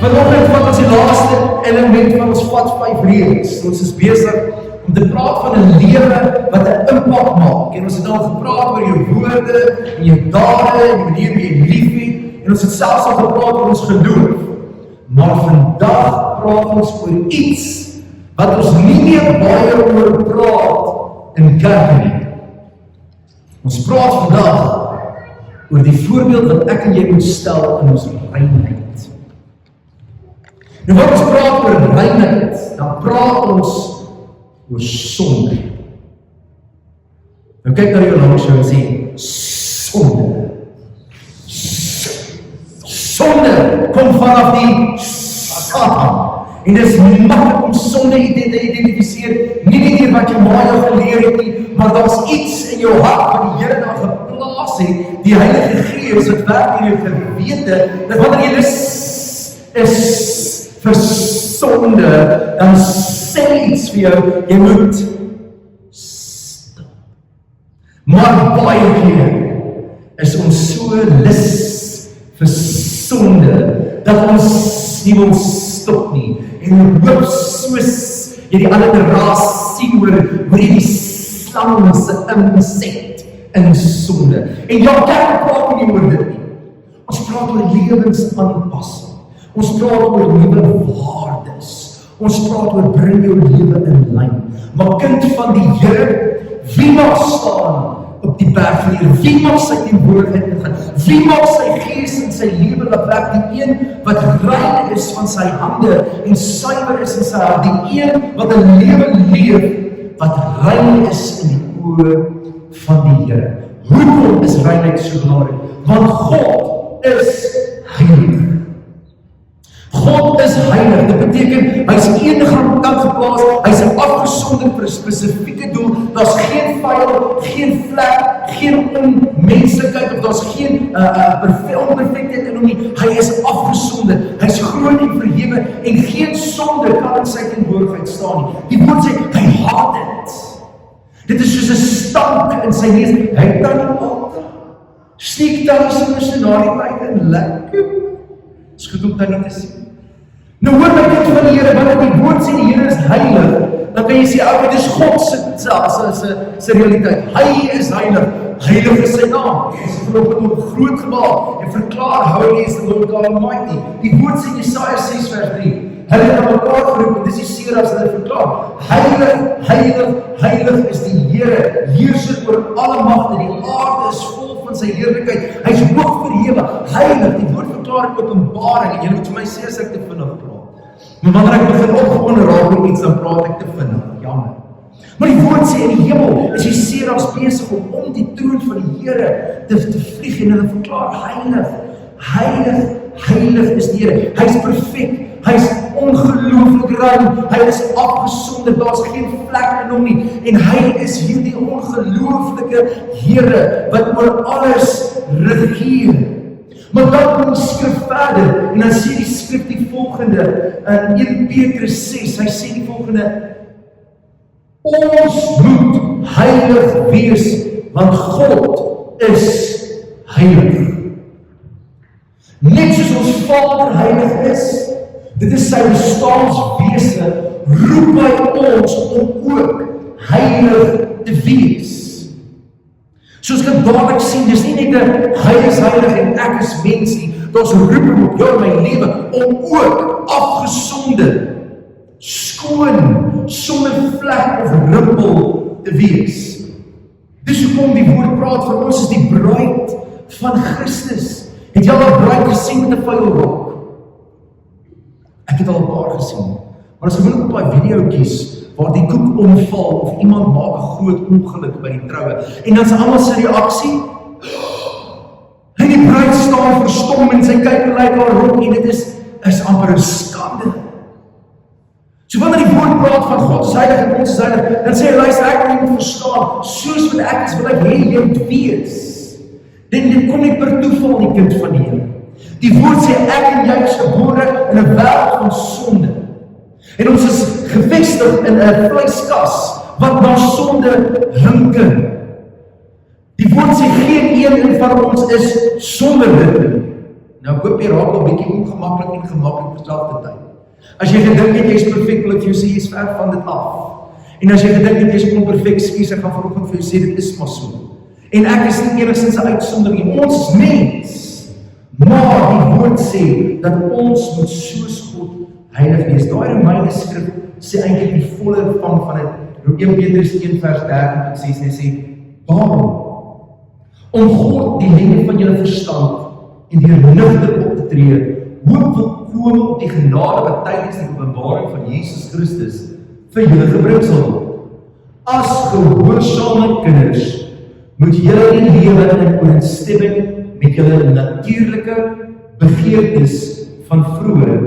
Vanoggend vat ons die laaste element van ons vat 5 reëls. Ons is besig om te praat van 'n lewe wat 'n impak maak. En ons het al gepraat oor jou woorde, en jou dade, en die manier hoe jy lief het. En ons het selfs al gepraat oor ons geloof. Maar vandag praat ons oor iets wat ons nie meer baie oor praat in kerk nie. Ons praat vandag oor die voorbeeld wat ek en jy moet stel in ons reinheid. Nou wat ons praat oor reinheid, dan praat ons oor sonde. Nou kyk na jou langs jou en sê, sonde. Sonde kom vanaf die Satan. En dit is maklik om sonde te identifiseer, nie net deur wat jou ma jou geleer het nie, maar daar's iets in jou hart wat die Here daar geplaas het, die Heilige Gees wat werk in jou gewete, dat wanneer jy is vir sonde, dan sê iets vir jou, jy moet stop. Maar baie keer is ons so lus vir sonde, dat ons nie wil stop nie, en hoop soos jy die alliterasie sien oor die slang se inset in sonde. En ja, kerk praat nie oor dit nie. Ons praat oor lewensaanpassing. Ons praat oor nuwe waardes. Ons praat oor bring jou lewe in lyn. Maar kind van die Here, wie mag staan op die berg van die Here? Wie mag sy teenwoordigheid ingaan? Wie mag sy gees in sy lewe laat werk? Die een wat rein is van sy hande en suiwer is in sy hart. Die een wat 'n lewe leef wat rein is in die oë van die Here. Hoekom is reinheid so belangrik? Want God is heilig. God is heilig. Dit beteken hy is een kant geplaas, hy is afgesonder vir 'n spesifieke doel. Daar's geen vyand, geen vlek, geen onmenslikheid of daar's geen onperfektheid in hom nie. Hy is afgesonder. Hy's groot en verhewe en geen sonde kan in sy teenwoordigheid staan nie. Die woord sê hy haat dit. Dit is soos 'n stank in sy neus. Hy kan nie alter. Stiek dan sy missionariteit in lekker. Is goed om dit te sien. Nou hoor my kind van die Here, wanneer die woord sê die Here is heilig, dan kan jy sê, dit is God se realiteit. Hy is heilig. Heilig is sy naam. Ons het vanoggend ook groot gemaak en verklaar, holy is the Lord God Almighty. Die woord sê in Jesaja 6 vers 3. Hulle het aan mekaar geroep, en dis die Serafs hulle verklaar. Heilig, heilig, heilig is die Here, heerser oor alle magte. Die aarde is vol van sy heerlikheid. Hy is hoog verhewe, heilig. Die woord verklaar in Openbaring, en jy moet vir my sê as ek te vinnig praat. Maar wanneer ek begin opgewonde raak oor iets, dan praat ek te vinnig, jammer. Maar die woord sê in die hemel is die serafs besig om die troon van die Here te vlieg en hulle verklaar heilig, heilig, heilig is die Here. Hy is perfek. Hy is ongelooflik rein, hy is afgesonder, daar is geen vlek in hom nie, en hy is hierdie ongelooflike Here, wat oor alles regeer. Maar dan kom die skrif verder, en dan sê die skrif die volgende, in 1 Petrus 6, hy sê die volgende, ons moet heilig wees, want God is heilig. Net soos ons Vader heilig is, dit is sy bestaanswese, roep hy ons om ook heilig te wees. Soos ek dadelik sien, dis nie net 'n hy is heilig en ek is mens nie, daar's 'n roeping op jou en my lewe om ook afgesonder, skoon, sonder vlek of rimpel te wees. Dis hoekom die woord praat vir ons is die bruid van Christus. Het jy al 'n bruid gesien met 'n vuil rok? Ek het al 'n paar gesien, maar as gewoonlik op daai videoetjies waar die koek omval of iemand maak 'n groot ongeluk by die troue en dan is almal se reaksie en die bruid staan verstom en sy kyk en lyk haar rok en dit is amper 'n skande. So wanneer die woord praat van God is heilig en ons is heilig, dan sê hy luister, ek wil nie verstaan, soos wat ek is wil ek hê jy moet wees. Dit kom nie per toeval die kind van die Here. Die woord sê ek en jy is gebore in 'n wêreld van sonde. En ons is gevestig in 'n vleiskas wat na sonde hinker. Die woord sê geen een van ons is sonder dit nie. Nou, ek hoop jy raak al bietjie ongemaklik en gemaklik terselfdertyd. As jy gedink het jy is perfek, wil ek vir jou sê, jy is ver van dit af. En as jy gedink het jy is onperfek, skus, ek gaan vanoggend vir jou sê, dit is maar so. En ek is nie enigstens 'n uitsondering, ons is mens. Maar die woord sê, dat ons moet soos God heilig wees. Daai Romeine skrif sê eintlik die volle van dit. 1 Petrus 1 vers 13 tot 16 sê, daarom, om God die lengte van julle verstand en deur nugter op te tree, hoop volkome op die genade wat tydens die openbaring van Jesus Christus vir julle gebring sal word. As gehoorsame kinders, moet julle die lewe in ooreenstemming met julle natuurlike begeertes van vroeër,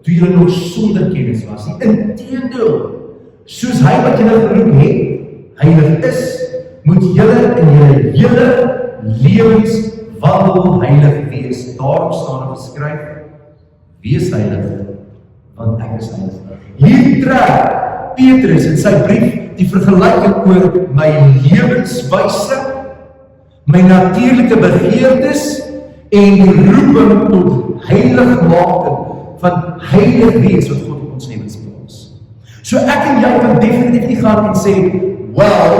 toe julle nog sonder kennis was. Inteendeel, soos hy wat julle geroep het, heilig is, moet julle in julle hele lewenswandel heilig wees. Daarom staan er geskryf, wees heilig, want ek is heilig. Hier trek Petrus in sy brief die vergelyking oor my lewenswyse, my natuurlike begeertes en die roeping tot heiligmaking van heilig wees wat God op ons lewens plaas. So ek en jy kan definitief nie gaan en sê, wel,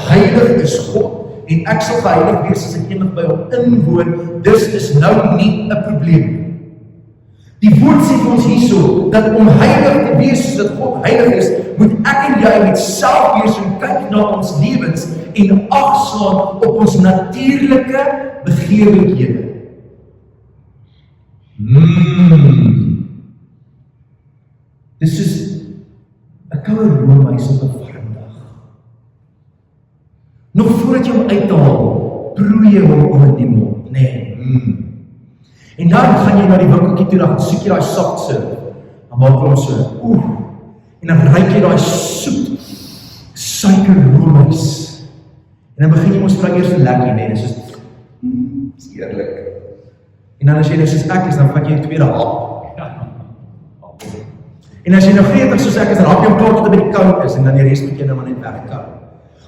heilig is God en ek sal geheilig wees as ek eendag by hom inwoon, dis is nou nie 'n probleem. Die woord sê vir ons hierso, dat om heilig te wees soos dat God heilig is, moet ek en jy met selfbeheersing kyk na ons lewens en ag slaan op ons natuurlike begeerlikhede. Dis is 'n koue roomys op 'n warm dag. Nog voordat jy hom uithaal, proe jy hom in die mond, En dan gaan jy na die winkeltjie toe, dan soek jy daai soft serve. Dan maak jy hom so, en dan ruik jy daai soet suikerroomys. En dan begin jy mos vra eers lekker, dis soos is eerlik. En dan as jy soos ek is, dan vat jy 'n tweede hap. En as jy nou gretig soos ek is, dan hap jy hom klaar tot by die koud is en dan die res moet jy nou maar net wegkou.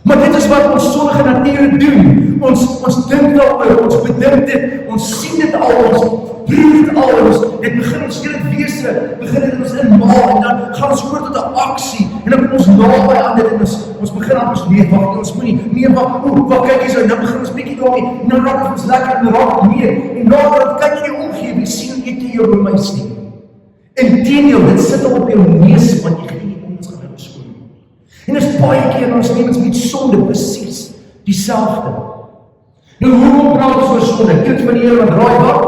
Maar dit is wat ons sondige natuur doen. Ons dink daaroor, ons bedink dit, ons sien dit al, ons proe dit al, dit begin ons hele wese, begin dit in ons inmaak, en dan gaan ons oor tot 'n aksie, en dan moet ons naby aan dit, en ons begin aan ons wag, ons moenie, wag, kyk hier so, en dan begin ons bietjie daarmee, en dan raak ons lekker, en dan raak ons meer, en nadat kan jy nie omgee, jy sien eet jy jou roomys nie. Inteendeel, dit sit al op jou neus, want jy gee nie om ons gaan beskoon. En is baie keer in ons lewens met sonde presies dieselfde. Nou hoekom praat ons oor sonde? Kind van die Here wat draai wat?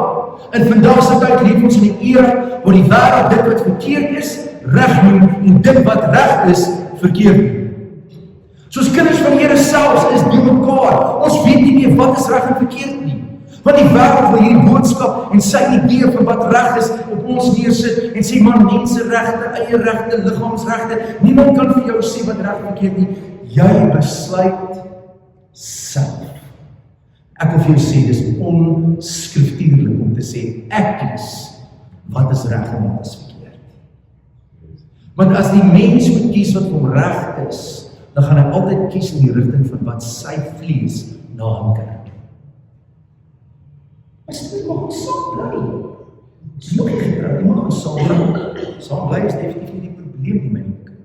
In vandag se tyd leef ons in 'n era waar die wêreld dit wat verkeerd is, reg noem en dit wat reg is, verkeerd noem. Soos kinders van die Here selfs is die mekaar. Ons weet nie meer wat is reg en verkeerd nie. Want die wêreld wil hierdie boodskap en sy idee van wat reg is op ons neersit en sê man, menseregte, eie regte, liggaamsregte, niemand kan vir jou sê wat reg en verkeerd nie. Jy besluit self. Ek wil vir jou sê, dis onskriftuurlik om te sê, ek kies wat is reg en wat is verkeerd. Want as die mens moet kies wat hom reg is, dan gaan hy altyd kies in die rigting van wat sy vlees na hom kyk. As jy mag saam bly, dis nog nie getrou, jy mag saam bly. Saam bly is definitief nie die probleem nie, my kind.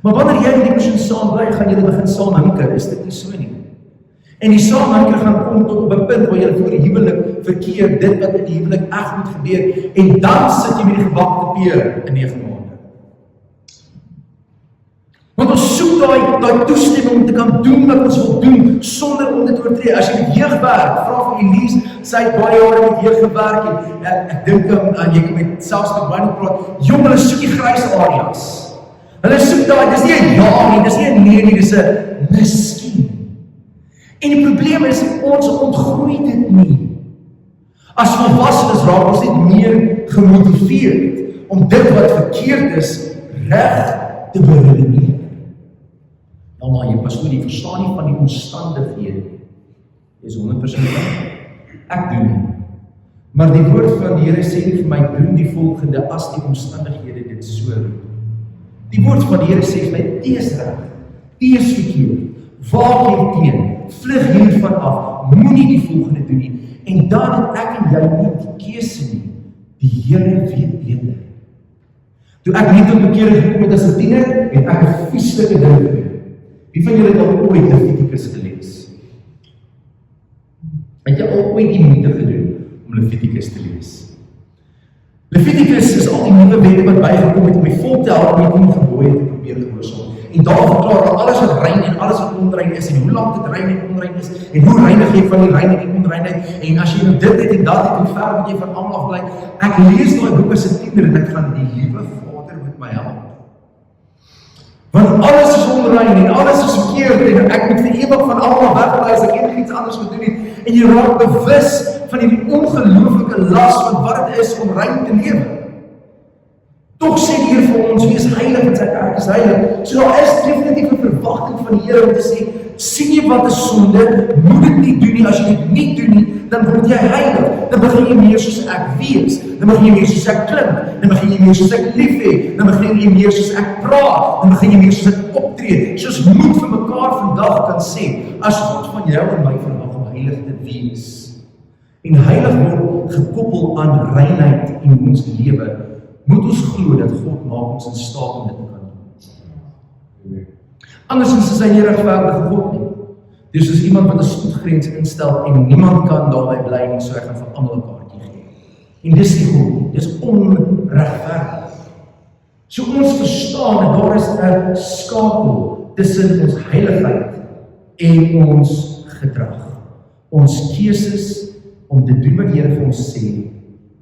Maar wanneer jy met die persoon saam bly, gaan jy begin saam hinker, is dit nie so nie. En die saamhinker gaan kom tot op 'n punt waar jy voor die huwelik verkeer, dit wat in die huwelik reg moet gebeur, en dan sit jy met die gebakte peer in 9 maande. Want ons soek daai toestemming om te kan doen wat ons wil doen, sonder om dit oortree. As jy met jeug werk, vra vir Elise, sy het baie jare met jeug gewerk, en ek dink aan, jy kan met selfs met baie praat, jong, hulle soek die grys areas. Hulle soek daai, dis nie 'n ja nie, dis nie 'n nee nie, dis 'n miskien. En die probleem is, ons ontgroei dit nie. As volwassenes raak ons net meer gemotiveerd om dit wat verkeerd is, reg te beredeneer. Nou maar, jy pastoor, jy verstaan nie van die omstandighede. Jy is 100% reg. Ek doen nie. Maar die woord van die Here sê vir my, doen die volgende as die omstandighede dit so roep. Die woord van die Here sê vir my, die is reg, die is verkeerd. Waak jy teen, vlug hiervan af, moenie die volgende doen nie, en dan het ek en jy nie die keuse nie. Here weet beter. Toe ek nie tot bekering gekom het as 'n tiener, het ek 'n vieslike ding gedoen. Wie van julle het al ooit Levitikus gelees? Het jy al ooit die moeite gedoen om Levitikus te lees? Levitikus is al die nuwe wette wat bygekom het om die volk te help om die 10 gebooie te probeer gehoorsaam. En daar verklaar dat alles wat rein en alles wat onrein is, en hoe lank dit rein en onrein is, en hoe reinig jy van die rein en die onreinheid, en as jy dit het en dat het, hoe ver moet jy van almal af bly. Ek lees daai boek as 'n tiener en ek gaan, die liewe Vader moet my help. Want alles is onrein en alles is verkeerd en ek moet vir ewig van almal wegbly as ek enigiets anders gedoen het. En jy raak bewus van die ongelooflike las van wat dit is om rein te lewe. Tog sê die Here vir ons, wees heilig en sy kerk is heilig. So daar is definitief 'n verwagting van die Here om te sê, sien jy wat is sonde, moet dit nie doen nie, as jy dit nie doen nie, dan word jy heilig, dan begin jy meer soos ek wees, dan begin jy meer soos ek klink, dan begin jy meer soos ek lief hê, dan begin jy meer soos ek praat, dan begin jy meer soos ek optree, soos moet vir mekaar vandag kan sê, as God van jou en my verwag om heilig te wees. En heilig word gekoppel aan reinheid in ons lewe, moet ons glo dat God maak ons in staat om dit te kan doen. Andersins is hy nie regverdige God nie. Dus is iemand wat 'n spoedgrens instel en niemand kan daarby bly nie, so hy gaan vir almal 'n kaartjie gee. En dis nie God nie, dis onregverdig. So ons verstaan dat daar is 'n skakel tussen ons heiligheid en ons gedrag. Ons keuses om te doen wat die Here vir ons sê,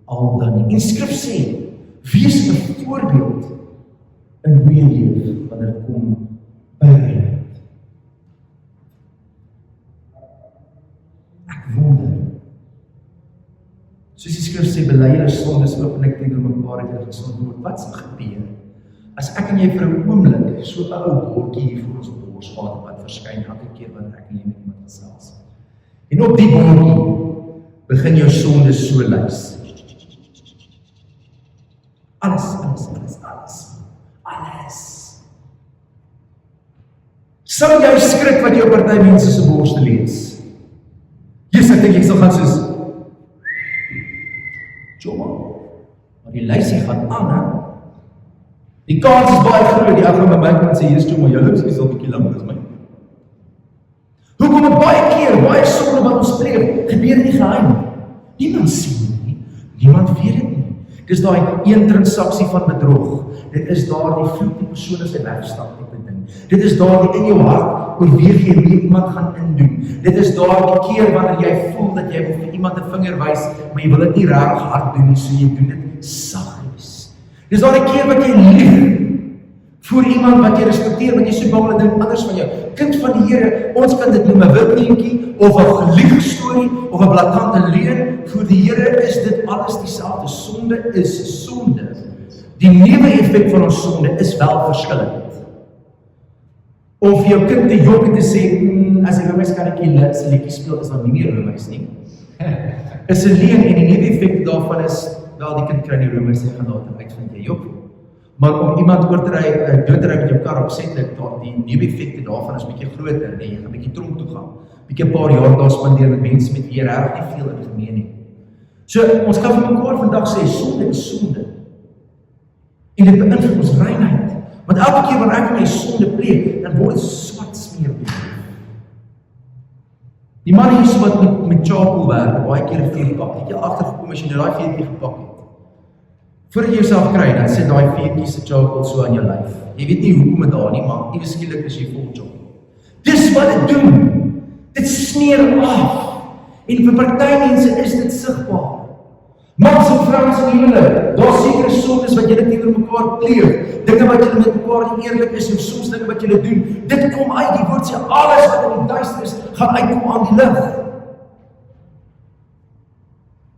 al dan nie. En Skrif sê, wees 'n voorbeeld in hoe jy leef wanneer dit kom by reinheid. Ek wonder, soos die Skrif sê, bely julle sondes openlik teenoor mekaar en julle gesond word. Wat sal gebeur as ek en jy vir 'n oomblik so 'n ou bordjie hier voor ons bors gehad wat verskyn elke keer wanneer ek en jy met iemand gesels? En op die bordjie begin jou sondes so lys. Alles. Sal jy skrik wat jou party mense se borste lees? Jesus, ek dink ek sal gaan soos Joma, maar die lysie gaan aan, hè? Die kans is baie groot, die ou gaan by my kom en sê, Jesus Joma, jou lysie is al 'n bietjie langer as my. Hoekom het baie sonde wat ons pleeg, gebeur in die geheim? Niemand sien dit nie, niemand weet dit nie. Dis daai een transaksie van bedrog. Dit is daardie vloek die persoon as hy wegstap tipe ding. Dit is daardie in jou hart oorweeg jy wie iemand gaan indoen. Dit is daardie keer wanneer jy voel dat jy wil vir iemand 'n vinger wys, maar jy wil dit nie reg hard doen nie, so jy doen dit saggies. Dis daardie keer wat jy lieg voor iemand wat jy respekteer, want jy so bang dat ding anders van jou. Kind van die Here, ons kan dit noem 'n witneentjie of 'n geliegstorie of 'n blaatante leuen. Voor die Here is dit alles dieselfde. Sonde is sonde. Die neeweffek van ons sonde is wel verskillend. Om vir jou kind te jok en te sê, as jy romeiskarretjie se liedjie speel, is dan nie meer romeis nie. Is 'n leuen en die neeweffek daarvan is, wel die kind kry nie romeis, jy gaan later uitvind jy jok. Maar om iemand oor te ry, dood te ry met jou kar opsetlik, die neeweffekte daarvan is bietjie groter, nee, jy gaan bietjie tronk toe gaan. Bietjie 'n paar jaar daar spandeer met mense met wie jy regtig nie veel in gemeen het. So, ons kan vir mekaar vandag sê, sonde is sonde. En dit beïnvloed ons reinheid. Want elke keer wanneer ek en jy sonde pleeg, dan word dit swart smeer op die lewe. Die man hier wat met charcoal werk, baie keer 'n vuurpak, het jy agtergekom as jy nou daai vuurtjie gepak het. Voordat jy jouself kry, dan sit daai vuurtjie se charcoal so aan jou lyf. Jy weet nie hoekom dit daar nie, maar iewes skielik is jy vol charcoal. Dis wat dit doen. Dit sneer af. En vir party mense is dit sigbaar. Mans en vrouens in die huwelik, daar sekere sondes wat julle teenoor mekaar pleeg, dinge wat julle met mekaar nie eerlik is, en soms dinge wat julle doen, dit kom uit, die woord sê, alles wat in die duister is, gaan uitkom aan die lig.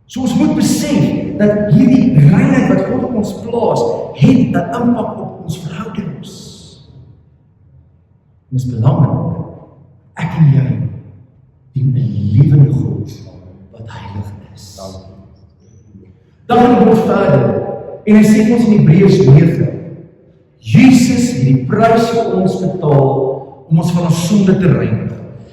So ons moet besef, dat hierdie reinheid wat God op ons plaas, het 'n impak op ons verhoudings. En dit is belangrik, ek en jy, dien 'n lewende God, wat heilig is. Dan gaan ons verder, en hy sê ons in Hebreërs 9, Jesus het die prys vir ons betaal, om ons van ons sonde te reinig.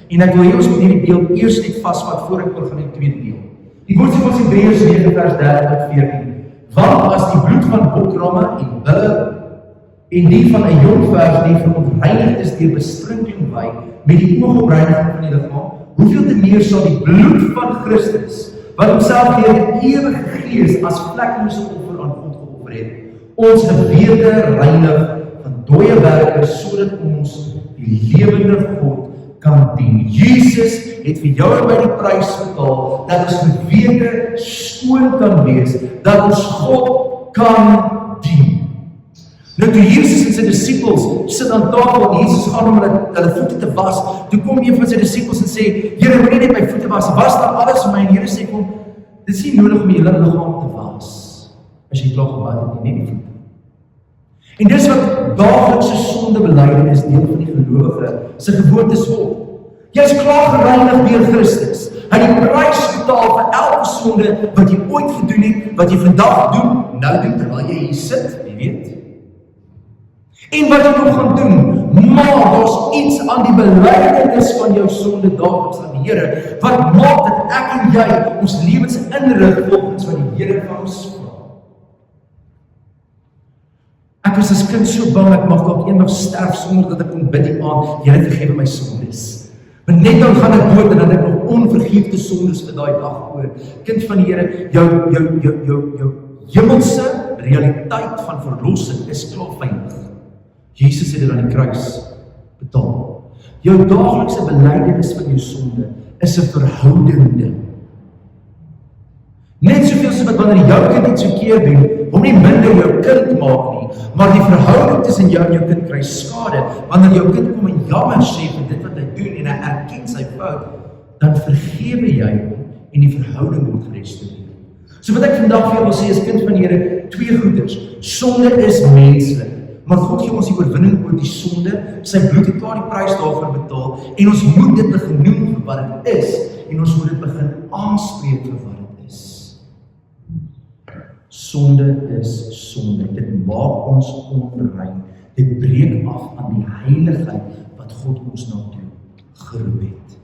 En ek wil hê ons moet hierdie beeld eers net vasvat, voor ek oorgaan in die tweede deel. Die woord sê ons Hebreërs 9 vers 13 tot 14, Want as die bloed van bokramme en bulle en die van 'n jong vers die verontreinigd is deur besprinkeling wy met die oogopreining van die liggaam, hoeveel te meer sal die bloed van Christus, wat homself deur die ewige Gees as vlekkelose offer aan God geoffer het, ons gewete reinig van dooie werke, sodat ons die lewende God kan dien. Jesus het vir jou en my die prys betaal, dat ons gewete skoon kan wees, dat ons God kan dien. Nou toe Jesus en sy disippels sit aan tafel en Jesus gaan om hulle voete te was, toe kom een van sy disippels en sê, Here, moenie net my voete was dan alles vir my, en Here sê kom, dit is nie nodig om jou liggaam te was, as jy klaar gebad het, nie die voete. En dis wat daaglikse sondebelydenis deel van die gelowige se gewoontes word. Jy is klaar gereinig deur Christus. Hy het die prys betaal vir elke sonde wat jy ooit gedoen het, wat jy vandag doen, nou doen terwyl jy hier sit, jy weet. En wat jy nog gaan doen, maar daar's iets aan die belydenis van jou sonde daagliks aan die Here, wat maak dat ek en jy ons lewens inrig volgens wat die Here van ons vra. Ek was as kind so bang, ek mag dalk eendag sterf sonder dat ek kon bid die aand, Here vergewe my sondes. Maar net dan gaan ek dood en dan het ek nog onvergeefde sondes vir daai dag oor. Kind van die Here, jou hemelse realiteit van verlossing is klaar veilig. Jesus het dit aan die kruis betaal. Jou daaglikse belydenis van jou sonde is 'n verhouding ding. Net soveel so wat wanneer jou kind iets verkeerd doen, hom nie minder jou kind maak nie, maar die verhouding tussen jou en jou kind kry skade. Wanneer jou kind kom en jammer sê vir dit wat hy doen en hy erken sy fout, dan vergewe jy hom en die verhouding word gerestoreer. So wat ek vandag vir jou wil sê is, kind van die Here, twee goeders. Sonde is menslik, maar God gee ons die oorwinning oor die sonde. Sy bloed het klaar die prys daarvoor betaal en ons moet dit begin noem vir wat dit is en ons moet dit begin aanspreek vir wat dit is. Sonde is sonde. Dit maak ons onrein. Dit breek af aan die heiligheid wat God ons na toe geroep het.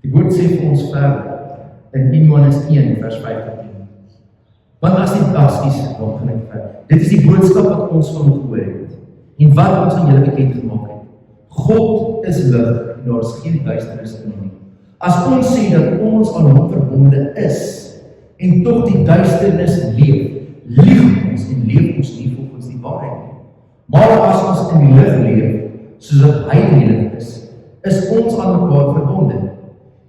Die woord sê vir ons verder in 1 Johannes 1 vers 15. Want as die dit is die boodskap wat ons van gehoor het en wat ons aan julle bekend gemaak het. God is lig en daar is geen duisternis in hom nie. As ons sê dat ons aan hom verbonde is en tog die duisternis leef, lieg ons en leef ons nie volgens die waarheid nie. Maar as ons in die lig leef, soos hy in die lig is ons aan mekaar verbonde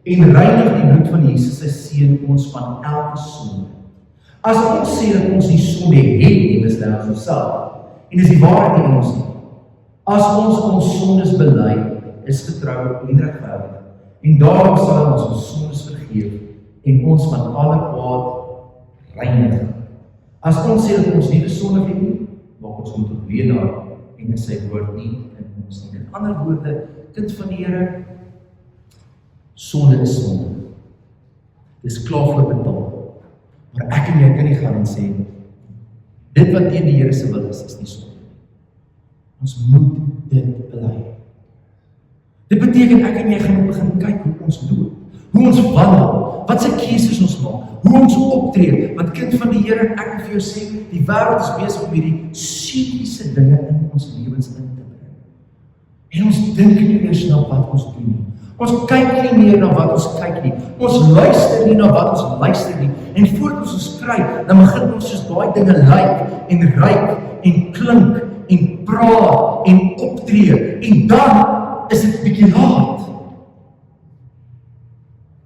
en reinig die bloed van Jesus sy seun ons van elke sonde. As ons sê dat ons die sonde het nie, mislei ons onsself, en is die waarheid nie in ons nie. As ons sondes bely, is getrou en regverdig, en daarom sal ons sondes vergeef, en ons van alle kwaad reinig. As ons sê dat ons nie gesondig het nie, maak ons moet op leenaar, en is sy woord nie in ons nie. In ander woorde, kind van die Here, sonde is sonde. Dit is klaar voor betaal. Maar ek en jy kan nie gaan en sê, dit wat teen die Here se wil is nie sonde. Ons moet dit bely. Dit beteken ek en jy gaan begin kyk hoe ons loop, hoe ons wandel, wat se keuses ons maak, hoe ons optree, want kind van die Here, ek wil vir jou sê, die wêreld is besig om hierdie siekliese dinge in ons lewens in te bring. En ons dink nie eers na wat ons doen nie. Ons kyk nie meer na wat ons kyk nie. Ons luister nie na wat ons luister nie. En voordat ons kry, dan begin ons soos daai dinge lyk en ruik en klink en praat en optree. En dan is dit bietjie laat.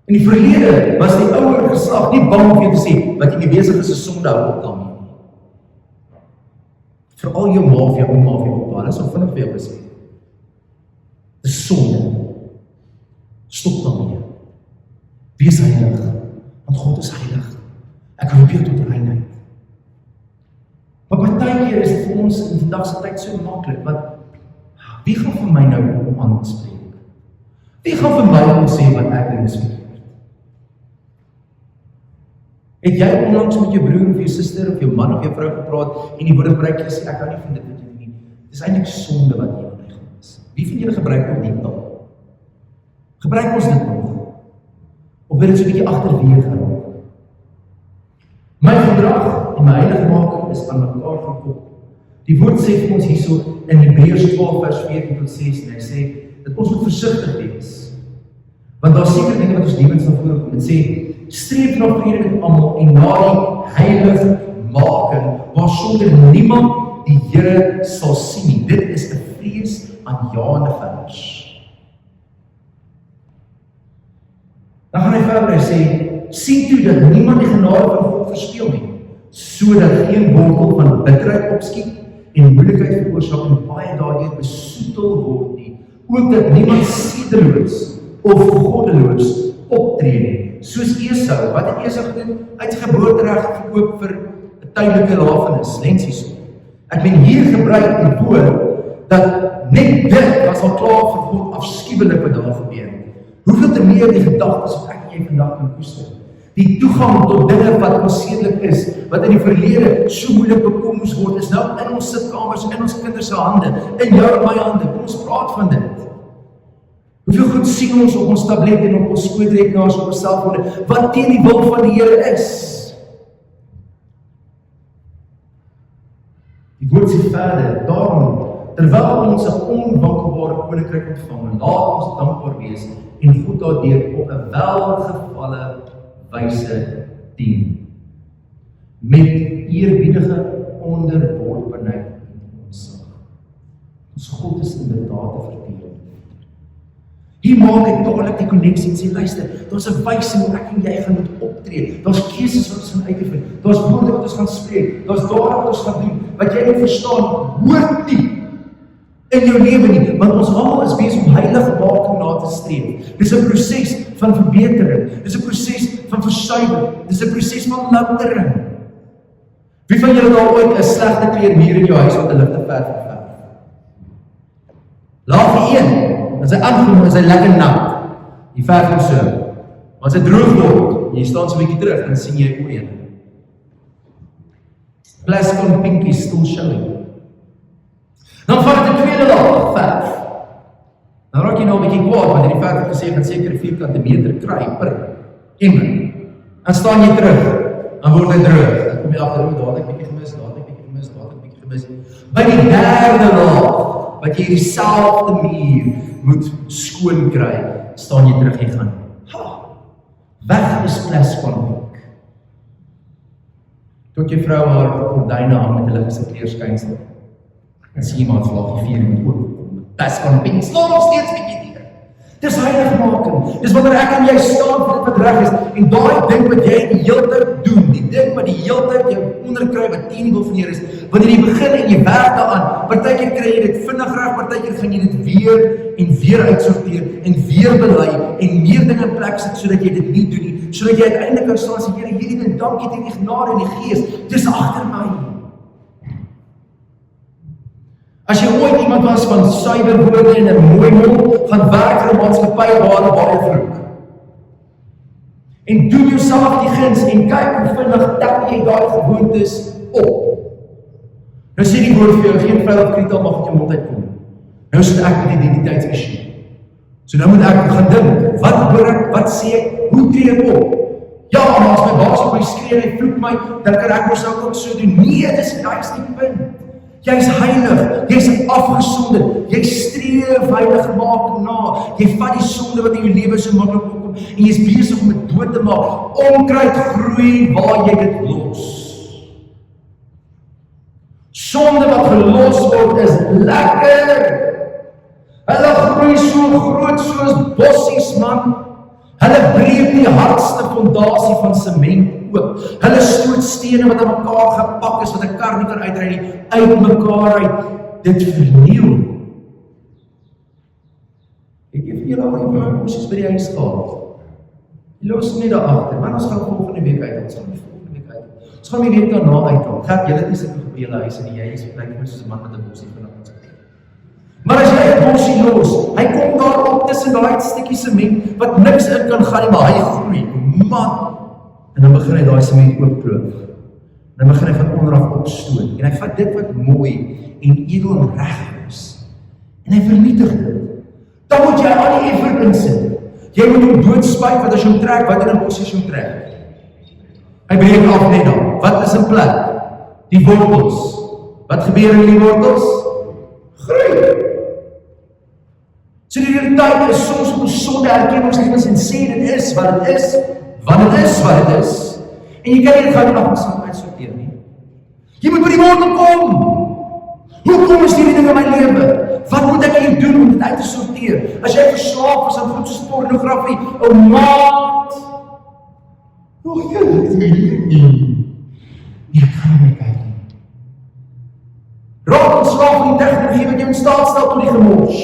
In die verlede was die ouer geslag nie bang om vir jou te sê, wat jy mee besig is 'n sonde, hou op daarmee. Veral jou ma of jou ouma of jou oupa, hulle sal vinnig vir jou gesê, dis sonde. Stop daarmee. Wees heilig, want God is heilig. Ek roep jou tot reinheid. Maar partykeer is dit vir ons in vandag se tyd so maklik, want wie gaan vir my nou om aan te spreek? Wie gaan vir my om sê wat ek doen is verkeerd? Het jy onlangs met jou broer of jou suster of jou man of jou vrou gepraat en die woorde gebruik jy sê, ek hou nie van dit wat jy doen nie. Dis eintlik sonde wat jy aan is. Wie van julle gebruik ook die taal? Gebruik ons dit nog? Of wil dit so 'n bietjie agterweer geraak? gedrag en my heiligmaking is aan mekaar gekoppel. Die woord sê vir ons hierso in Hebreërs 12 vers 14 tot 16, hy sê, dat ons moet versigtig wees. Want daar is seker dinge wat ons lewens na vore kom. Dit sê, streef na vrede met almal en na die heiligmaking, waar sonder niemand die Here sal sien nie. Dit is 'n vreesaanjaende vers. Dan gaan hy verder, hy sê, sien toe dat niemand die genade van God verspeel nie, sodat geen wortel van bitterheid opskiet en moeilikheid veroorsaak en baie daardeur besoetel word nie, ook dat niemand sedeloos of goddeloos optree nie, soos Esau. Wat het Esau gedoen? Hy het geboortereg gekoop vir 'n tydelike lafenis, lensies. Ek ben hier gebruik die woord dat net dit was al klaar vir God afskuwelik wat daar gebeur. Hoeveel te meer die gedagtes wat ek en jy vandag kan koester. Die toegang tot dinge wat onsedelik is, wat in die verlede so moeilik bekom moes word, is nou in ons sitkamers, in ons kinders se hande, in jou en my hande. Kom ons praat van dit. Hoeveel goed sien ons op ons tablet en op ons skootrekenaars, op ons selfone, wat teen die wil van die Here is. Die woord sê verder, daarom, terwyl ons 'n onwankelbare koninkryk ontvang, laat ons dankbaar wees en God daardeur op 'n welgevalle wyse dien. Met eerbiedige onderworpenheid en ontzag. Ons God is inderdaad te verteer. Hier maak ek dadelik die konneksie en sê, luister, daar's 'n wyse hoe ek en jy gaan moet optree. Daar's keuses wat ons gaan uitoefen. Daar's woorde wat ons gaan spreek. Daar's dade wat ons gaan doen. Wat jy moet verstaan, hoort nie in jou lewe nie, want ons almal is besig om heiligmaking na te streef. Dis 'n proses van verbetering. Dis 'n proses van versuiwing. Dis 'n proses van loutering. Wie van julle daar ooit 'n slegte kleermuur in jou huis met 'n ligte verf geverf? Laag 1. As hy aangekom is hy lekker nat. Die verf hom so. Maar as hy droog word, jy staan so 'n bietjie terug, dan sien jy oor een. Plastic on pinky still showing. Dan vat dit 'n tweede laag verf. Dan raak jy nou 'n bietjie kwaad, want die verf het gesê dat seker 4 meter kry per emmer. Dan staan jy terug, dan word hy droog. Dan kom jy agter, daar het ek bietjie gemis, daar het ek bietjie gemis, daar het ek bietjie gemis. By die derde laag, wat jy dieselfde muur moet skoon kry, staan jy terug, jy gaan, weg is plastic on pink. Tot jy vrou haar gordyne hang met 'n ligte kleurskynsel. En sien iemand vlak die 4 moet oorkom. Plastic on pink, slaan nog steeds bietjie neer. Dis heiligmaking. Dis wanneer ek en jy staan vir dit wat reg is, en daai ding wat jy die hele tyd doen, die ding wat die hele tyd jou onderkry wat teen die wil van die Here is, wanneer jy begin en jy werk daaraan, partykeer kry jy dit vinnig reg, partykeer gaan jy dit weer uitsorteer en weer bely en meer dinge in plek sit sodat jy dit nie doen nie, sodat jy uiteindelik kan staan en sê, Here, hierdie ding, dankie vir die genade en die Gees, dis agter my. As jy ooit iemand was van suiwer woorde en 'n mooi mond, gaan werk in 'n maatskappy waar hulle baie vloek. En doen jouself die guns en kyk hoe vinnig tap jy daai gewoontes op. Nou sê die woord vir jou, geen vuil of krital mag uit jou mond uitkom. Nou sit ek met identiteitsissue. So nou moet ek gaan dink, wat hoor ek, wat sê ek, hoe tree ek op? Ja, maar as my baas op my skree en hy vloek my, dan kan ek mos ook so doen. Nee, dis die punt. Jy's heilig, jy's afgesonder, jy streef heiligmaking na, jy vat die sonde wat in jou lewe so maklik opkom, en jy's besig om dit dood te maak. Onkruid groei waar jy dit los. Sonde wat gelos word is lekker. Hulle groei so groot soos bossies, man. Hulle breek die hardste fondasie van sement oop. Hulle stoot stene wat aan mekaar gepak is, wat 'n kar nie kan uitry nie, uit mekaar uit. Dit verniel. Ek het hier al die bossies by die huis gehad. Jy los nie daar agter, maar ons gaan volgende week uit. Ons gaan die week daarna uithaal. Gert, julle het nie sulke by julle huis en jy is blyk soos 'n man met 'n bossie vanaf. Maar as jy 'n bossie los, hy kom daar op tussen daai stukkie sement wat niks in kan gaan nie, maar hy groei. Man, en dan begin hy daai sement oopkloof. Dan begin hy van onder af opstoot. En hy vat dit wat mooi en edel en reg is. En hy vernietig dit. Dan moet jy al die effort insit. Jy moet hom doodspuit, wat as jy hom trek, wat in 'n bossie jy hom trek. Hy breek af net dan. Wat is in plek? Die wortels. Wat gebeur in die wortels? Groei. So die realiteit is soms om ons sonde erken ons lewens en sê dit is wat dit is, want dit is wat dit is. En jy kan nie dit gou nog ons uitsorteer nie. Jy moet by die wortel kom. Hoekom is hierdie ding in my lewe? Wat moet ek hier doen om dit uit te sorteer? As jy verslaaf is aan goed soos pornografie, ou maat. Nog jy ek gaan nie kyk nie. Raak ontslaaf van die tegnologie wat jou in staat stel tot die gemors.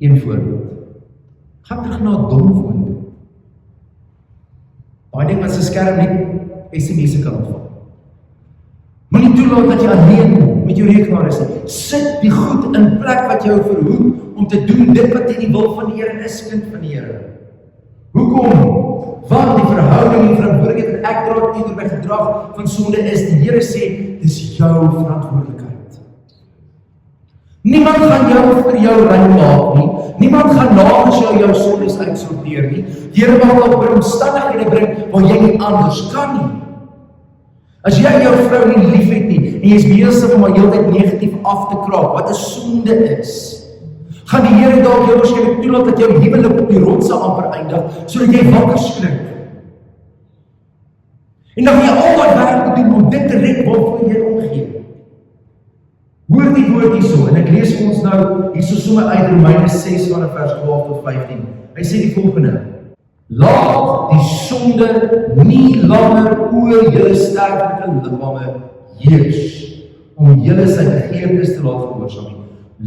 Een voorbeeld. Gaan terug na 'n dom woonde. Daai ding wat sy skerm net SMS'e kan ontvang. Moenie toelaat dat jy alleen met jou rekenaar is. Sit die goed in plek wat jou verhoed om te doen dit wat in die wil van die Here is, kind van die Here. Hoekom? Want die verhouding en verantwoordelikheid wat ek dra teenoor my gedrag van sonde is, die Here sê, dis jou verantwoordelikheid. Niemand gaan jou vir jou rein maak nie. Niemand gaan namens jou sondes uitsorteer nie. Die Here wil dalk by omstandighede bring waar jy nie anders kan nie. As jy jou vrou nie liefhet nie en jy is besig om haar heeltyd negatief af te kraak, wat 'n sonde is, gaan die Here dalk jou waarskynlik toelaat dat jou huwelik op die rotse amper eindig, sodat jy wakker skrik. En dan moet jy al daai werk doen om dit te red waarvoor jy omgee. Hoor die woord hierso, en ek lees vir ons nou hierso sommer uit Romeine 6 van vers 12 tot 15. Hy sê die volgende: Laat die sonde nie langer oor julle sterflike liggame heers, om julle sy begeertes te laat gehoorsaam nie.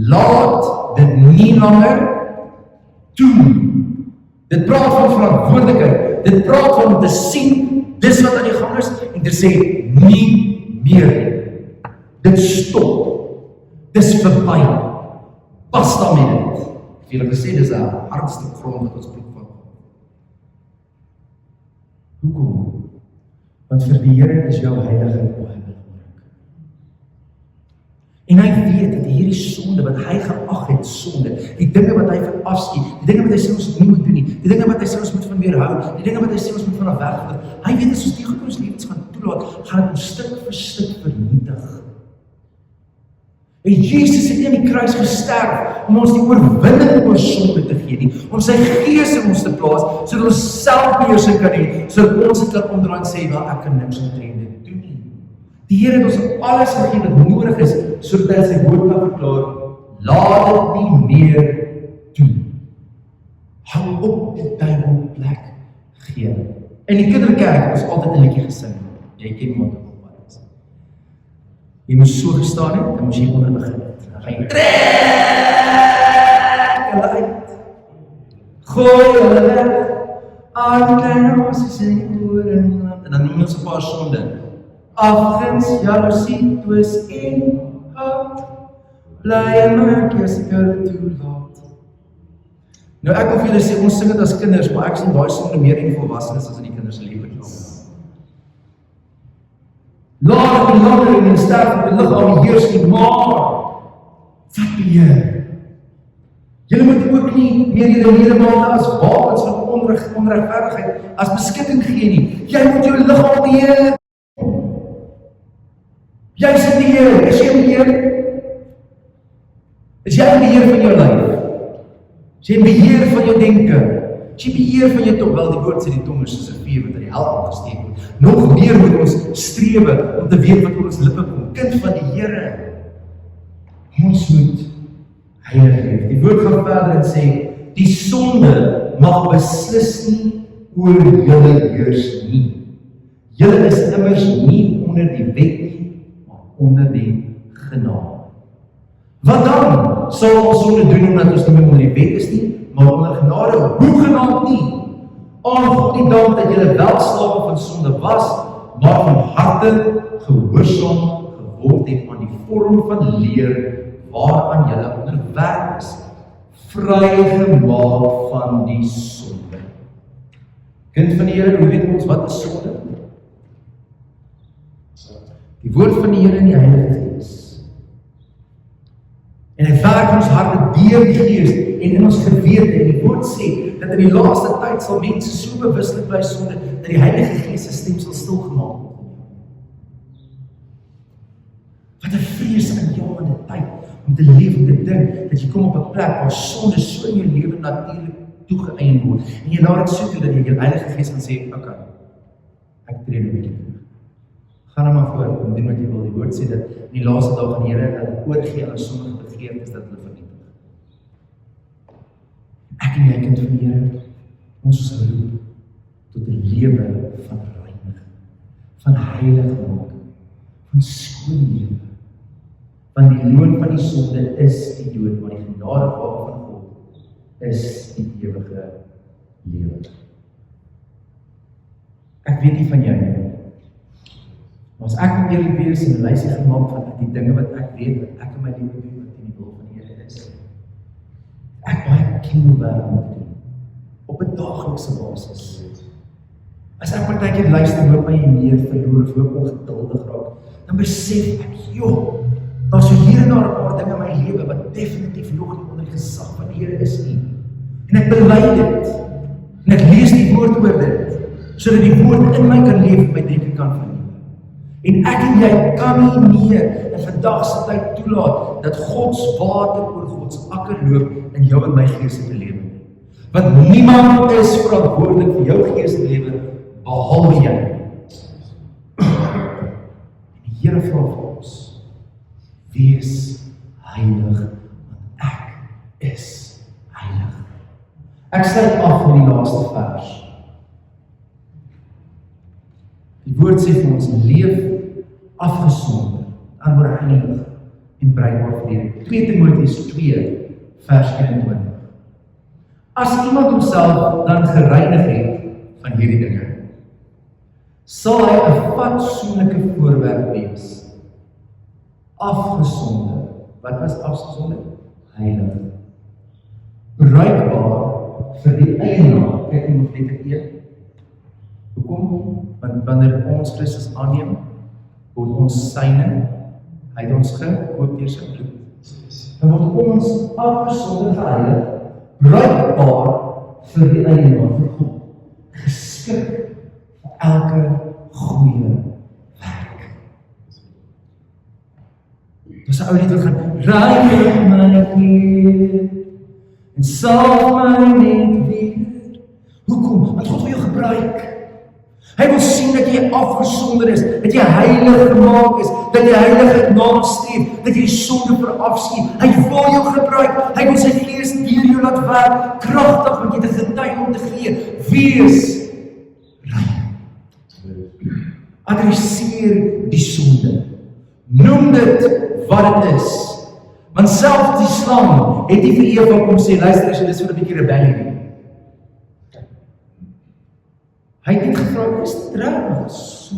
Laat dit nie langer toe. Dit praat van verantwoordelikheid. Dit praat van om te sien, dis wat aan die gang is, en te sê, nie meer nie. Dit stop. Dis verby. Pas daarmee dit. Ek het julle gesê, dis 'n hardste grond wat ons proef van. Hoekom? Want vir die Here is jou heiligheid baie belangrik. En hy weet dat hierdie sonde wat hy geag het sonde, die dinge wat hy verafskiet, die dinge wat hy sê ons nie moet doen nie, die dinge wat hy sê ons moet van weerhou, die dinge wat hy sê ons moet van wegvat, hy weet as ons die goed in ons lewens gaan toelaat, gaan dit ons stuk vir stuk vernietig. En Jesus het nie aan die kruis gesterf om ons die oorwinning oor sonde te gee nie, om sy gees in ons te plaas, sodat ons selfbeheersing kan hê, sodat ons dit kan omdraai en sê, wel, ek kan niks omtrent dit doen nie. Die Here het ons alles gegee wat nodig is, sodat hy sy woord kan verklaar, laat dit nie meer toe. Hou op die duiwel plek gee. In die kinderkerk het ons altyd 'n liedjie gesing. Jy ken wat dit is. Jy moes so gestaan het, dan moes jy onder begin het. Dan gaan jy trek hulle uit. Gooi hulle weg. Al die kleine ossies in die oor en dan noem ons 'n paar sonde. Afguns, jaloesie, twis en haat. Bly en maak jy as ek hulle toelaat. Nou ek wil vir julle sê, ons sing dit as kinders, maar ek sien daai sonde meer in die volwassenes as in die kinders se lewe. Laat die langer in die sterflike liggaam heers nie, maar wat beheer? Julle moet ook nie meer julle ledemate as wapens van onregverdigheid as beskikking gee nie. Jy moet jou liggaam beheer. Jy is in beheer. Is jy in beheer? Is jy in beheer van jou lyf? Is jy in beheer van jou denke? Is jy in beheer van jou tong? Wel, die woord sê die tong is soos 'n vuur wat in die hel aangesteek word. Nog meer moet ons strewe om te weet wat oor ons lippe kom. Kind van die Here. Ons moet heilig leef. Die woord gaan verder en sê, die sonde mag beslis nie oor julle heers nie. Julle is immers nie onder die wet nie, maar onder die genade. Wat dan sal ons sonde doen omdat ons nie meer onder die wet is nie, maar onder genade? Hoegenaamd nie. Aangaan die dank dat julle wel slawe van sonde was, maar van harte gehoorsaam geword het aan die vorm van leer waaraan julle onderwerp is, vrygemaak van die sonde. Kind van die Here, hoe weet ons wat is sonde? Die woord van die Here in die Heilige Gees. En hy werk ons harte deur die Gees en in ons gewete, en die woord sê, dat in die laaste tyd sal mense so bewuslik bly sonde, dat die Heilige Gees se stem sal stilgemaak word. Wat 'n vreesaanjaende tyd, om te leef en te dink, dat jy kom op 'n plek waar sonde so in jou lewe natuurlik toegeëien word, en jy laat dit so toe, dat jy die Heilige Gees gaan sê, ok, ek tree nou 'n bietjie terug. Gaan nou maar voor, kom doen wat jy wil. Die woord sê dat in die laaste dag van die Here hulle oorgee aan sommige begeertes dat hulle vernietig. Ek en jy kind van die Here, ons is geroep tot 'n lewe van reinig, van heiligmaking, van skoon lewe. Want die loon van die sonde is die dood, maar die genadegawe van God is die ewige lewe. Ek weet nie van jou nie. Maar as ek eerlik wees en 'n lysie gemaak van die dinge wat ek weet, wat ek in my lewe doen, wat in die wil van die Here is, ek baie kinderwerk moet doen, op 'n daaglikse basis. As ek partykeer luister, hoor my meer verloor, of hoop ongeduldig raak, dan besef ek, joh, daar's so hier en daar 'n paar dinge in my lewe, wat definitief nog nie onder die gesag van die Here is nie. En ek bely dit, en ek lees die woord oor dit, sodat die woord in my kan leef, my denke kan vernieuw. En ek en jy kan nie meer in vandag se tyd toelaat dat Gods water oor Gods akker loop in jou en my geestelike lewe. Want niemand is verantwoordelik vir jou geestelike lewe behalwe jy. En die Here vra vir ons, wees heilig, want ek is heilig. Ek sluit af met die laaste vers. Die woord sê vir ons, leef afgesonder, aanwoord heilig en bruikbaar vir die Here. 2 Timoteus 2 vers 21. As iemand homself dan gereinig het van hierdie dinge, sal hy 'n fatsoenlike voorwerp wees. Afgesonder. Wat was afgesonder? Heilig. Bruikbaar vir die eienaar. Kyk nie of letter E. Hoekom? Want wanneer ons Christus aanneem, word ons syne, hy het ons gekoop deur sy bloed. Dan word ons afgesonder geheilig, bruikbaar vir die eienaar, vir God, geskik vir elke goeie werk. Dis 'n ou lied wat gaan, reinig my Heer, en salf my net weer. Hoekom? Want God wil jou gebruik. Hy wil sien dat jy afgesonder is, dat jy heilig gemaak is, dat jy heiligheid nastreef, dat jy die sonde verafskeid. Hy wil jou gebruik, hy wil sy Gees deur jou laat werk, kragtig, want jy het 'n getuie om te gee. Wees rein. Adresseer die sonde. Noem dit wat dit is. Want selfs die slang het nie vir Eva kom sê, luister as jy dis so 'n bietjie rebellie nie. Hy het nie gevra, is dit regtig so?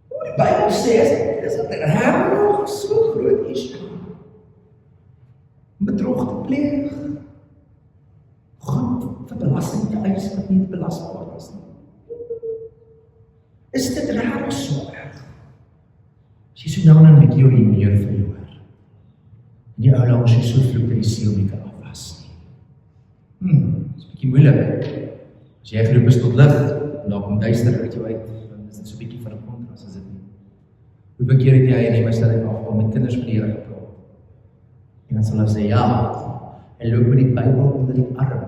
Hoe die Bybel sê, is dit regtig so groot issue? Bedrog te pleeg, goed vir belasting te eis wat nie belasbaar is nie. Is dit regtig so erg? As jy so nou en dan 'n bietjie jou humeur verloor, en die ou langs jy so vloek dat die siel nie kan afwas nie. Dis 'n bietjie moeilik. As jy geroep is tot lig, en daar kom duister uit jou uit, dan is dit so 'n bietjie van 'n kontras, is dit nie? Hoeveel keer het jy in die misdaad afval met kinders van die Here gepraat? En dan sal hulle sê, ja, hy loop met die Bybel onder die arm.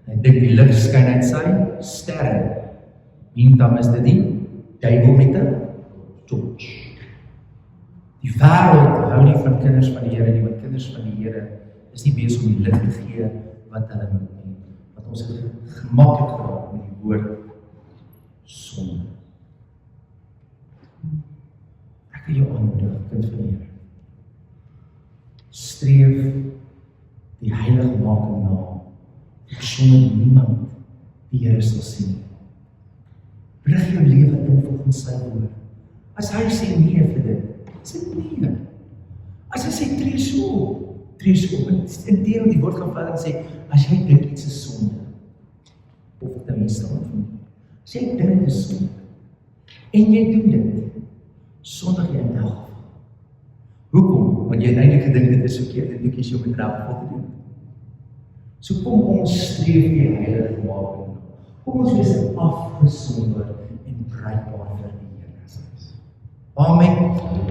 Hy dink die lig skyn uit sy sterre. En dan is dit die duiwel met 'n torch. Die wêreld hou nie van kinders van die Here nie, want kinders van die Here is nie besig om die lig te gee wat hulle moet nie. Want ons het gemaklik geraak met die woord sonde. Ek wil jou aanmoedig, kind van die Here. Streef die heiligmaking na, sonder niemand die Here sal sien. Rig jou lewe in volgens sy woord. As hy sê nee vir dit, sê nee. As hy sê tree so, inteendeel die woord gaan verder en sê, as jy dink iets is sonde, of dit nou nie staan van nie, as jy dink dit is sonde, en jy doen dit, sondig jy in elk geval. Hoekom? Want jy het eintlik gedink dit is verkeerd en jy kies om dit reg God te doen. So kom ons streef die heilige maak. Kom ons wees afgesonder en bruikbaar vir die Here. Amen.